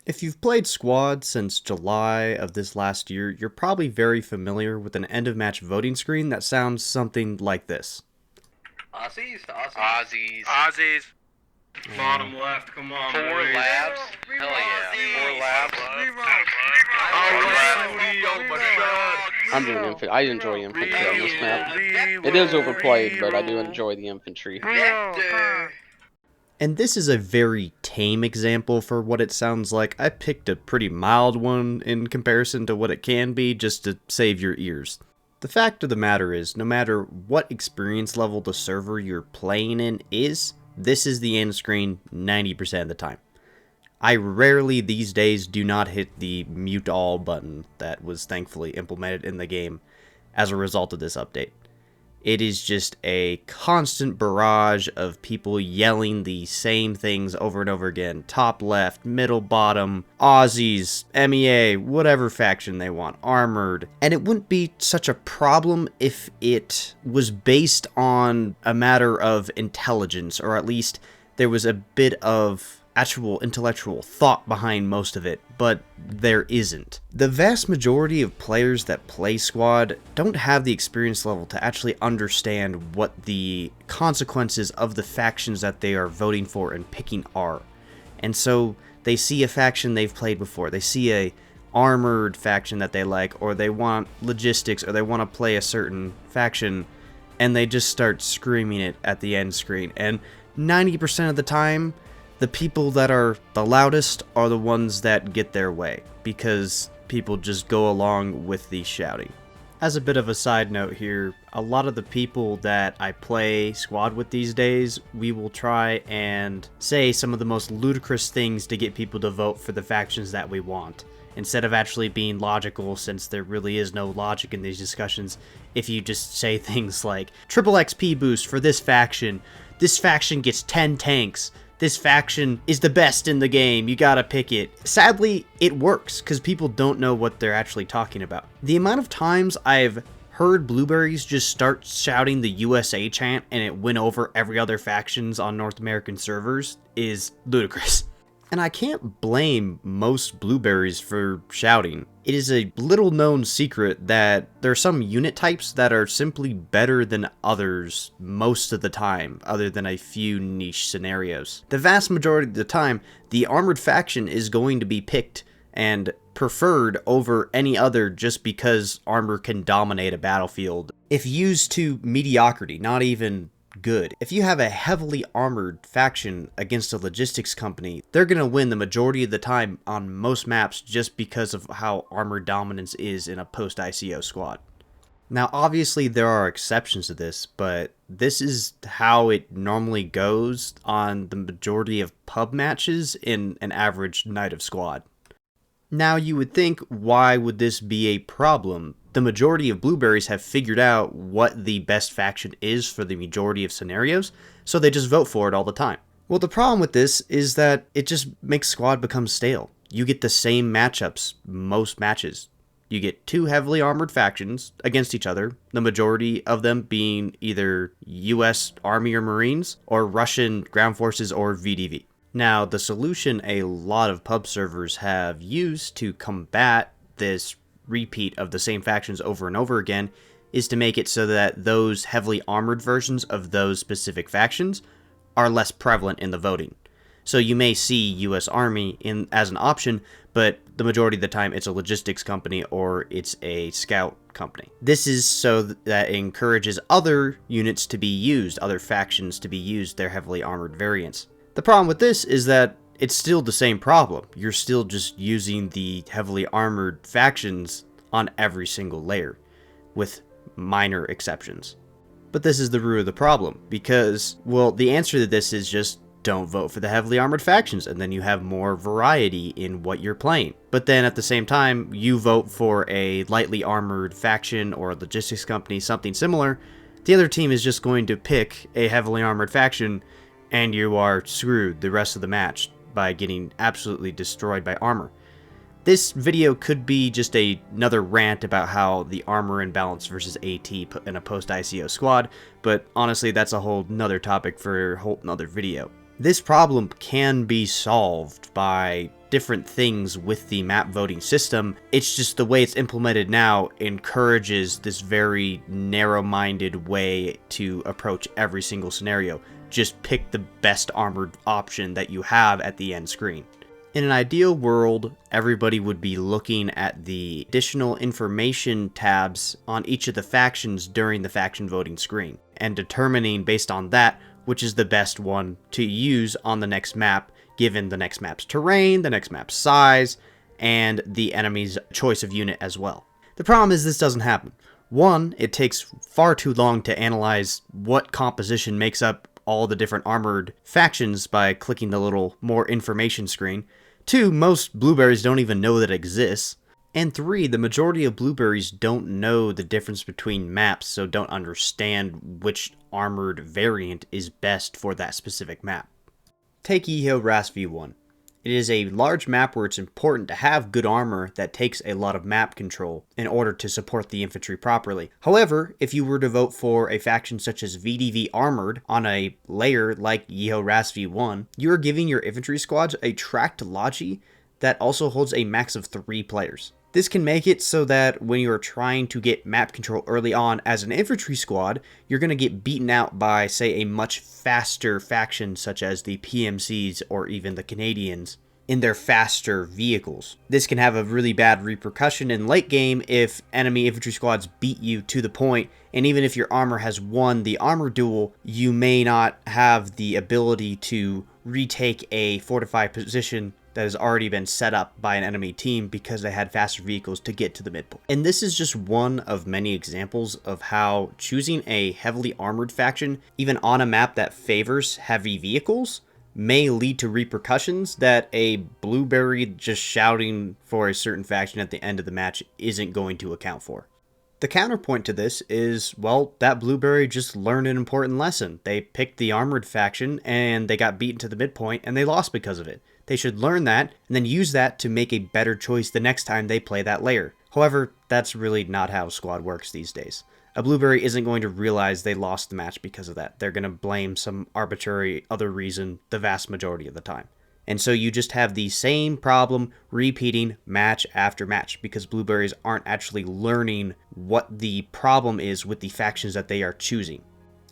If you've played Squad since July of this last year, you're probably very familiar with an end-of-match voting screen that sounds something like this. Aussies? Aussies. Aussies. Bottom left, come on, Four boys. labs. Hell yeah. Four labs. I'm doing infantry. I enjoy infantry on this map. It is overplayed, but I do enjoy the infantry. And this is a very tame example for what it sounds like. I picked a pretty mild one in comparison to what it can be, just to save your ears. The fact of the matter is, no matter what experience level the server you're playing in is, this is the end screen 90% of the time. I rarely these days do not hit the mute all button that was thankfully implemented in the game as a result of this update. It is just a constant barrage of people yelling the same things over and over again. Top left, middle bottom, Aussies, MEA, whatever faction they want, armored. And it wouldn't be such a problem if it was based on a matter of intelligence, or at least there was a bit of actual intellectual thought behind most of it, but there isn't. The vast majority of players that play Squad don't have the experience level to actually understand what the consequences of the factions that they are voting for and picking are. And so they see a faction they've played before, they see a armored faction that they like, or they want logistics, or they want to play a certain faction, and they just start screaming it at the end screen. And 90% of the time, the people that are the loudest are the ones that get their way, because people just go along with the shouting. As a bit of a side note here, a lot of the people that I play Squad with these days, we will try and say some of the most ludicrous things to get people to vote for the factions that we want, instead of actually being logical, since there really is no logic in these discussions. If you just say things like, triple XP boost for this faction gets 10 tanks, this faction is the best in the game, you gotta pick it. Sadly, it works, because people don't know what they're actually talking about. The amount of times I've heard Blueberries just start shouting the USA chant and it win over every other factions on North American servers is ludicrous. And I can't blame most Blueberries for shouting. It is a little known secret that there are some unit types that are simply better than others most of the time, other than a few niche scenarios. The vast majority of the time, the armored faction is going to be picked and preferred over any other just because armor can dominate a battlefield. If used to mediocrity, not even good. If you have a heavily armored faction against a logistics company, they're going to win the majority of the time on most maps just because of how armor dominance is in a post-ICO squad. Now obviously there are exceptions to this, but this is how it normally goes on the majority of pub matches in an average night of Squad. Now you would think, why would this be a problem? The majority of Blueberries have figured out what the best faction is for the majority of scenarios, so they just vote for it all the time. Well, the problem with this is that it just makes Squad become stale. You get the same matchups most matches. You get two heavily armored factions against each other, the majority of them being either US Army or Marines, or Russian ground forces or VDV. Now, the solution a lot of pub servers have used to combat this repeat of the same factions over and over again is to make it so that those heavily armored versions of those specific factions are less prevalent in the voting. So you may see US Army as an option, but the majority of the time it's a logistics company or it's a scout company. This is so that it encourages other units to be used, other factions to be used, their heavily armored variants. The problem with this is that it's still the same problem. You're still just using the heavily armored factions on every single layer, with minor exceptions. But this is the root of the problem, because, well, the answer to this is just don't vote for the heavily armored factions, and then you have more variety in what you're playing. But then at the same time, you vote for a lightly armored faction or a logistics company, something similar, the other team is just going to pick a heavily armored faction, and you are screwed the rest of the match by getting absolutely destroyed by armor. This video could be just another rant about how the armor imbalance versus AT in a post-ICO squad, but honestly that's a whole nother topic for a whole nother video. This problem can be solved by different things with the map voting system. It's just the way it's implemented now encourages this very narrow-minded way to approach every single scenario. Just pick the best armored option that you have at the end screen. In an ideal world, everybody would be looking at the additional information tabs on each of the factions during the faction voting screen, and determining based on that which is the best one to use on the next map, given the next map's terrain, the next map's size, and the enemy's choice of unit as well. The problem is this doesn't happen. One, it takes far too long to analyze what composition makes up all the different armored factions by clicking the little more information screen. 2, most blueberries don't even know that it exists. And 3, the majority of blueberries don't know the difference between maps, so don't understand which armored variant is best for that specific map. Take Yeho Ras V1. It is a large map where it's important to have good armor that takes a lot of map control in order to support the infantry properly. However, if you were to vote for a faction such as VDV Armored on a layer like Yeho Ras V1, you are giving your infantry squads a tracked logi that also holds a max of 3 players. This can make it so that when you're trying to get map control early on as an infantry squad, you're going to get beaten out by, say, a much faster faction such as the PMCs or even the Canadians in their faster vehicles. This can have a really bad repercussion in late game if enemy infantry squads beat you to the point, and even if your armor has won the armor duel, you may not have the ability to retake a fortified position that has already been set up by an enemy team because they had faster vehicles to get to the midpoint. And this is just one of many examples of how choosing a heavily armored faction, even on a map that favors heavy vehicles, may lead to repercussions that a blueberry just shouting for a certain faction at the end of the match isn't going to account for. The counterpoint to this is, well, that blueberry just learned an important lesson. They picked the armored faction and they got beaten to the midpoint and they lost because of it. They should learn that and then use that to make a better choice the next time they play that layer. However, that's really not how squad works these days. A blueberry isn't going to realize they lost the match because of that. They're going to blame some arbitrary other reason the vast majority of the time. And so you just have the same problem repeating match after match because blueberries aren't actually learning what the problem is with the factions that they are choosing.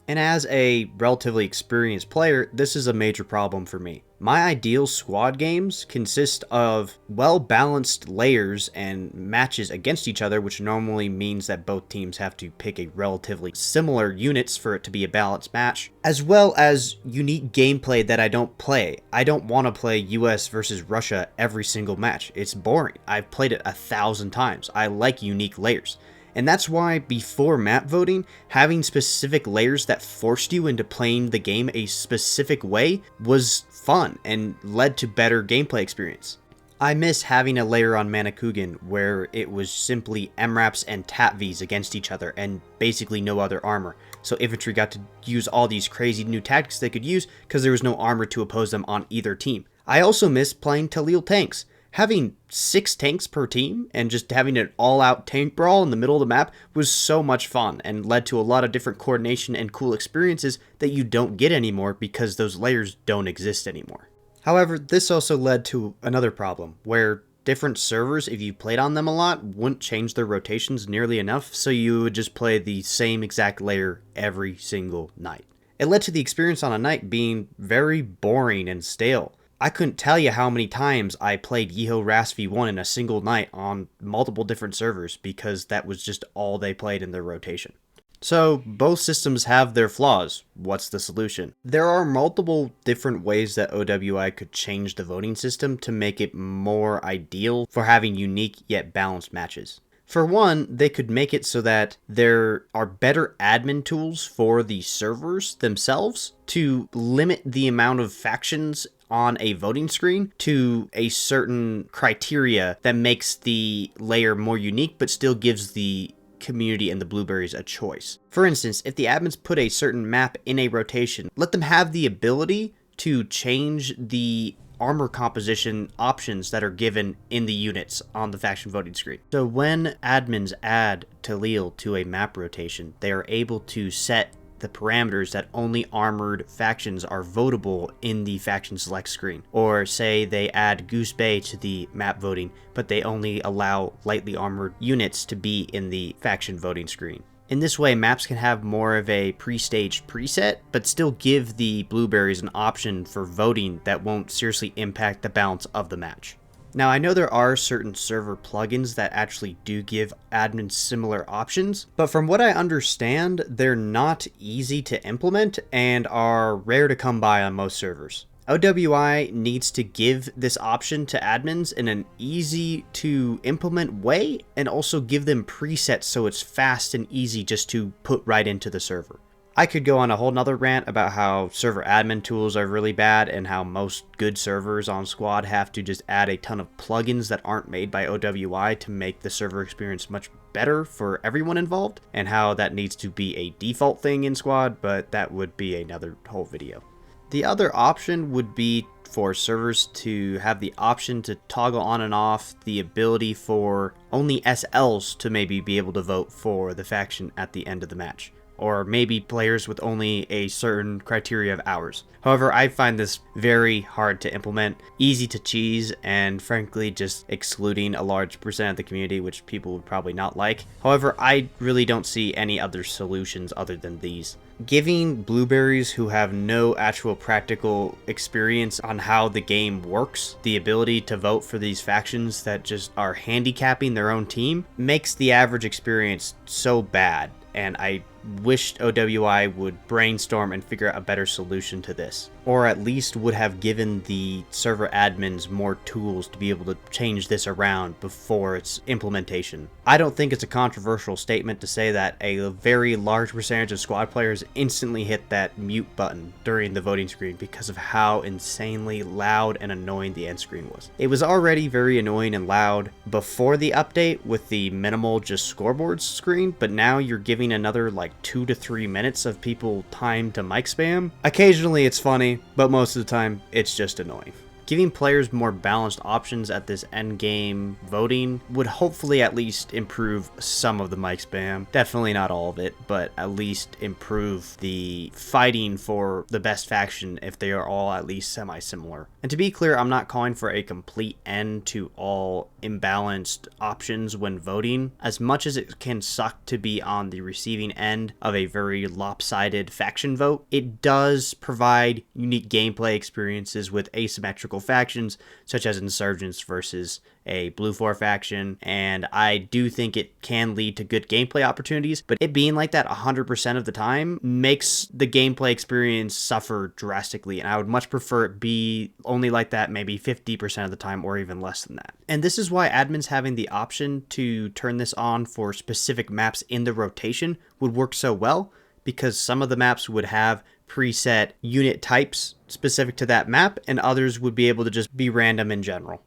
And as a relatively experienced player, this is a major problem for me. My ideal squad games consist of well-balanced layers and matches against each other, which normally means that both teams have to pick a relatively similar units for it to be a balanced match, as well as unique gameplay that I don't play. I don't want to play US versus Russia every single match. It's boring. I've played it 1,000 times. I like unique layers. And that's why before map voting, having specific layers that forced you into playing the game a specific way was fun and led to better gameplay experience. I miss having a layer on Manakugan where it was simply MRAPs and TATVs against each other and basically no other armor. So infantry got to use all these crazy new tactics they could use because there was no armor to oppose them on either team. I also miss playing Talil tanks. Having 6 tanks per team and just having an all-out tank brawl in the middle of the map was so much fun and led to a lot of different coordination and cool experiences that you don't get anymore because those layers don't exist anymore. However, this also led to another problem where different servers, if you played on them a lot, wouldn't change their rotations nearly enough, so you would just play the same exact layer every single night. It led to the experience on a night being very boring and stale. I couldn't tell you how many times I played Yeho Ras V1 in a single night on multiple different servers because that was just all they played in their rotation. So both systems have their flaws. What's the solution? There are multiple different ways that OWI could change the voting system to make it more ideal for having unique yet balanced matches. For one, they could make it so that there are better admin tools for the servers themselves to limit the amount of factions on a voting screen to a certain criteria that makes the layer more unique but still gives the community and the blueberries a choice. For instance, if the admins put a certain map in a rotation, let them have the ability to change the armor composition options that are given in the units on the faction voting screen. So when admins add Talil to a map rotation, they are able to set the parameters that only armored factions are votable in the faction select screen. Or say they add Goose Bay to the map voting, but they only allow lightly armored units to be in the faction voting screen. In this way, maps can have more of a pre-staged preset, but still give the blueberries an option for voting that won't seriously impact the balance of the match. Now, I know there are certain server plugins that actually do give admins similar options, but from what I understand, they're not easy to implement and are rare to come by on most servers. OWI needs to give this option to admins in an easy to implement way, and also give them presets so it's fast and easy just to put right into the server. I could go on a whole nother rant about how server admin tools are really bad and how most good servers on Squad have to just add a ton of plugins that aren't made by OWI to make the server experience much better for everyone involved, and how that needs to be a default thing in Squad, but that would be another whole video. The other option would be for servers to have the option to toggle on and off the ability for only SLs to maybe be able to vote for the faction at the end of the match, or maybe players with only a certain criteria of hours. However, I find this very hard to implement, easy to cheese, and frankly just excluding a large percent of the community, which people would probably not like. However, I really don't see any other solutions other than these. Giving blueberries who have no actual practical experience on how the game works the ability to vote for these factions that just are handicapping their own team makes the average experience so bad, and I wished OWI would brainstorm and figure out a better solution to this, or at least would have given the server admins more tools to be able to change this around before its implementation. I don't think it's a controversial statement to say that a very large percentage of squad players instantly hit that mute button during the voting screen because of how insanely loud and annoying the end screen was. It was already very annoying and loud before the update with the minimal just scoreboards screen, but now you're giving another like 2 to 3 minutes of people time to mic spam. Occasionally it's funny, but most of the time it's just annoying. Giving players more balanced options at this end game voting would hopefully at least improve some of the mic spam. Definitely not all of it, but at least improve the fighting for the best faction if they are all at least semi-similar. And to be clear, I'm not calling for a complete end to all imbalanced options when voting. As much as it can suck to be on the receiving end of a very lopsided faction vote, it does provide unique gameplay experiences with asymmetrical factions such as insurgents versus a blue 4 faction, and I do think it can lead to good gameplay opportunities, but it being like that 100% of the time makes the gameplay experience suffer drastically, and I would much prefer it be only like that maybe 50% of the time or even less than that. And this is why admins having the option to turn this on for specific maps in the rotation would work so well, because some of the maps would have preset unit types specific to that map, and others would be able to just be random in general.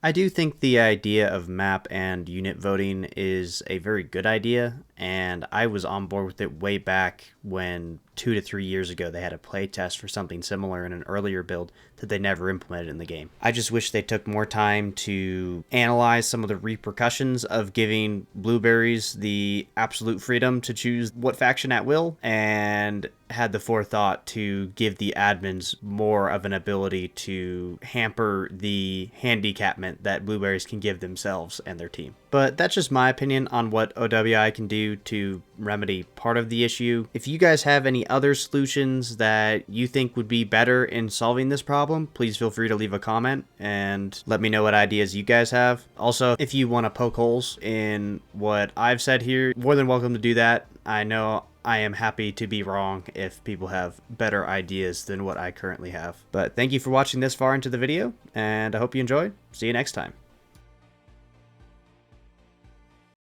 I do think the idea of map and unit voting is a very good idea, and I was on board with it way back when 2 to 3 years ago they had a playtest for something similar in an earlier build that they never implemented in the game. I just wish they took more time to analyze some of the repercussions of giving blueberries the absolute freedom to choose what faction at will, and had the forethought to give the admins more of an ability to hamper the handicapment that blueberries can give themselves and their team. But that's just my opinion on what OWI can do to remedy part of the issue. If you guys have any other solutions that you think would be better in solving this problem, please feel free to leave a comment and let me know what ideas you guys have. Also, if you want to poke holes in what I've said here, more than welcome to do that. I know I am happy to be wrong if people have better ideas than what I currently have. But thank you for watching this far into the video, and I hope you enjoyed. See you next time.